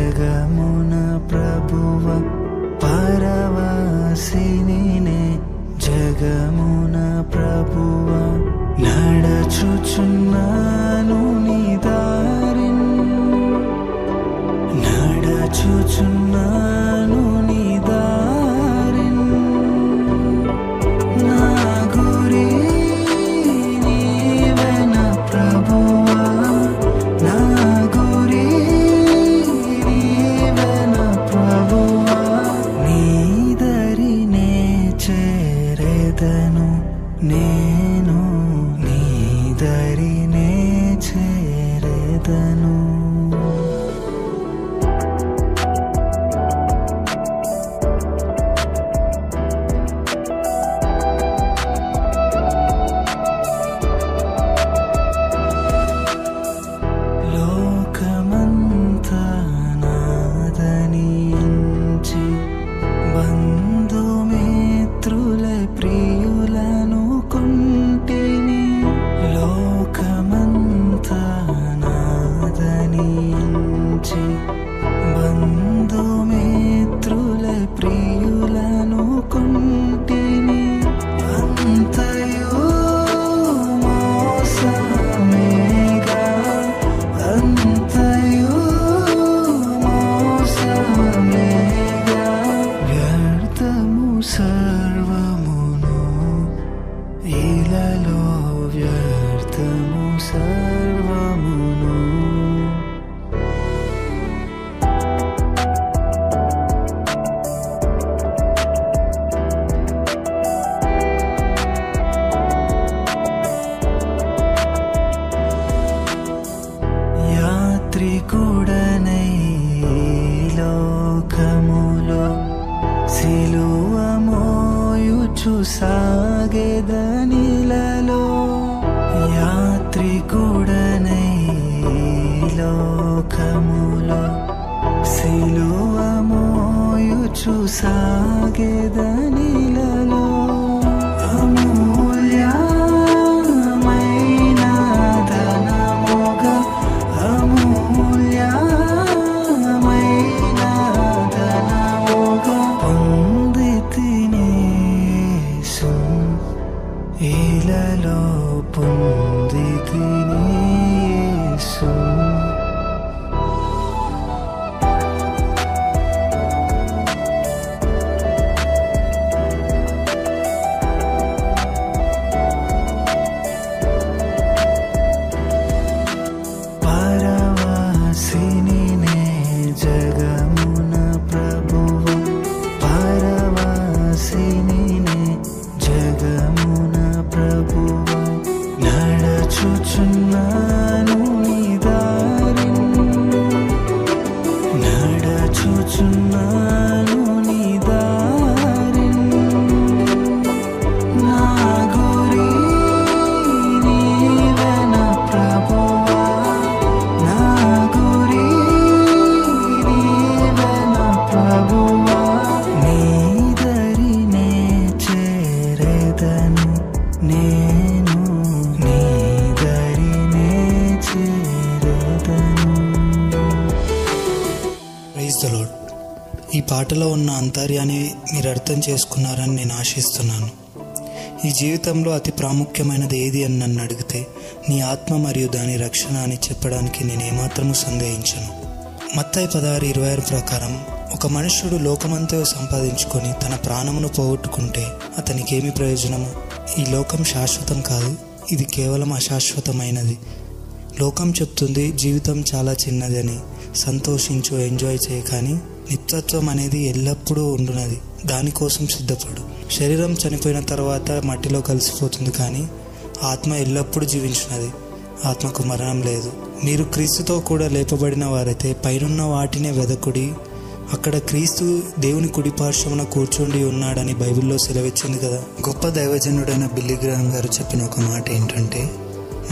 జగమున ప్రభువ పరవాసినినే జగమున ప్రభువ నడచుచున్నాను నీ దారిన్ నడచుచున్నాను నీ దారిన్ నా గురి నీవెన ప్రభువా నా గురి నీవెన ప్రభువా నీ దరినే చేరెదను నేను నీ దరినే చేరెదను లోకమంతా నాదనించి బంధుమిత్రుల ప్రియులను కొంటిని లోకమంతా నాదనించి బంధుమిత్రుల ప్రియులను కొంటిని అంతయు మోసమేగా అంతయు మోసమేగా వ్యర్థము సర్వమును ఇలలో వ్యర్థము సర్వమును యాత్రికుడనై లోకములో సిలువ మోయుచు సాగెదనిలలో యాత్రికుడనై లోకములో సిలువ మోయుచు సాగెదనిలలో అమూల్యమైన ధనముగా అమూల్యమైన ధనముగా పొందితిని యేసు ఇలలో పొందితిని యేసు పరవాసినినే జగమున ప్రభువ పరవాసినినే జగమున ప్రభువ నడచుచున్నాను నీ దారిన్ నడచుచున్నాను నీ దారిన్ నా గురి నీవెన ప్రభువా నా గురి నీవెన ప్రభువా నీ దరినే చేరెదను నేను నీ దరినే చేరెదను. Praise the Lord. ఈ పాటలో ఉన్న అంతర్యాన్ని మీరు అర్థం చేసుకున్నారని నేను ఆశిస్తున్నాను. ఈ జీవితంలో అతి ప్రాముఖ్యమైనది ఏది అని నన్ను అడిగితే నీ ఆత్మ మరియు దాని రక్షణ అని చెప్పడానికి నేను ఏమాత్రము సందేహించను. మత్తయి 16:26 ప్రకారం ఒక మనుష్యుడు లోకమంతా సంపాదించుకొని తన ప్రాణమును పోగొట్టుకుంటే అతనికేమి ప్రయోజనము? ఈ లోకం శాశ్వతం కాదు, ఇది కేవలం అశాశ్వతమైనది. లోకం చెప్తుంది జీవితం చాలా చిన్నది అని, సంతోషించు, ఎంజాయ్ చేయ, కానీ నిత్యత్వం అనేది ఎల్లప్పుడూ ఉండునది, దానికోసం సిద్ధపడు. శరీరం చనిపోయిన తర్వాత మట్టిలో కలిసిపోతుంది, కానీ ఆత్మ ఎల్లప్పుడూ జీవించినది, ఆత్మకు మరణం లేదు. మీరు క్రీస్తుతో కూడా లేపబడిన వారైతే పైనున్న వాటినే వెదకుడి, అక్కడ క్రీస్తు దేవుని కుడిపార్శ్వమున కూర్చుండి ఉన్నాడని బైబిల్లో సెలవిచ్చింది కదా. గొప్ప దైవజనుడైన బిల్లీ గ్రహాం గారు చెప్పిన ఒక మాట ఏంటంటే,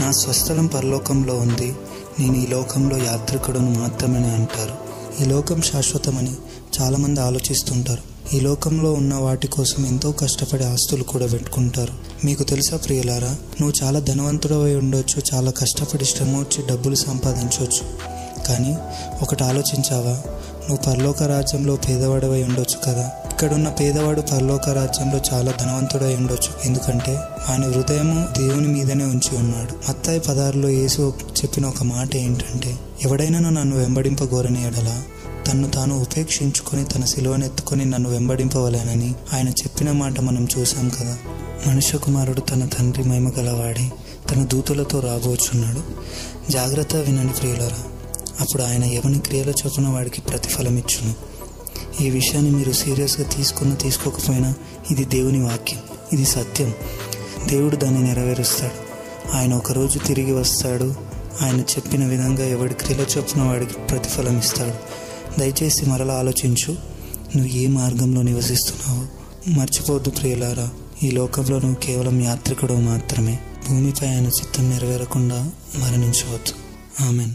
నా స్వస్థలం పరలోకంలో ఉంది, నేను ఈ లోకంలో యాత్రికుడును మాత్రమే అంటారు. ఈ లోకం శాశ్వతమని చాలామంది ఆలోచిస్తుంటారు. ఈ లోకంలో ఉన్న వాటి కోసం ఎంతో కష్టపడి ఆస్తులు కూడా పెట్టుకుంటారు. మీకు తెలుసా ప్రియులారా, నువ్వు చాలా ధనవంతుడవై ఉండొచ్చు, చాలా కష్టపడి శ్రమ వచ్చి డబ్బులు సంపాదించవచ్చు, కానీ ఒకటి ఆలోచించావా? నువ్వు పరలోక రాజ్యంలో పేదవాడివై ఉండొచ్చు కదా. ఇక్కడున్న పేదవాడు పరలోక రాజ్యంలో చాలా ధనవంతుడై ఉండొచ్చు, ఎందుకంటే ఆయన హృదయము దేవుని మీదనే ఉంచి ఉన్నాడు. మత్తయి 16లో యేసు చెప్పిన ఒక మాట ఏంటంటే, ఎవడైనా నన్ను వెంబడింపగోరని ఎడల తన్ను తాను ఉపేక్షించుకొని తన సిలువనెత్తుకొని నన్ను వెంబడింపవలేనని ఆయన చెప్పిన మాట మనం చూసాం కదా. మనుష్య కుమారుడు తన తండ్రి మహిమ గలవాడి తన దూతలతో రాబోచున్నాడు. జాగ్రత్త వినండి ప్రియులారా, అప్పుడు ఆయన ఎవని క్రియల చొప్పున వాడికి ప్రతిఫలం ఇచ్చును. ఈ విషయాన్ని మీరు సీరియస్గా తీసుకోకపోయినా ఇది దేవుని వాక్యం, ఇది సత్యం. దేవుడు దాన్ని నెరవేరుస్తాడు. ఆయన ఒకరోజు తిరిగి వస్తాడు. ఆయన చెప్పిన విధంగా ఎవడి క్రియల చొప్పున వాడికి ప్రతిఫలం ఇస్తాడు. దయచేసి మరలా ఆలోచించు, నువ్వు ఏ మార్గంలో నివసిస్తున్నావో. మర్చిపోవద్దు ప్రియులారా, ఈ లోకంలో నువ్వు కేవలం యాత్రికుడు మాత్రమే. భూమిపై ఆయన చిత్తం నెరవేరకుండా మరణించవద్దు. ఆమెన్.